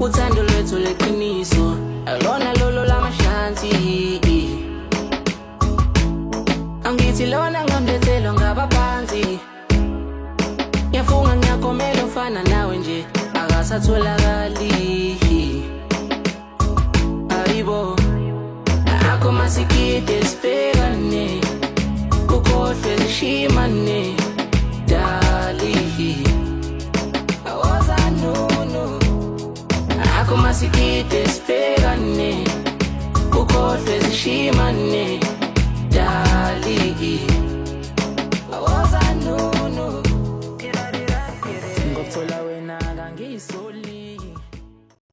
Uthando lwethu leqiniso alona lolo lamahlanzi. Angithi lona ngamlethelwa ngabaphansi. Ngiyafunga ngiyakhomela ufana nawe nje akasatholakali. Ayibo akho masikide sibhekane ukhohlwe zishimane dali. Akho masikide sibhekane ukhohlwe zishimane dali. Ngokuthola wena kangisoli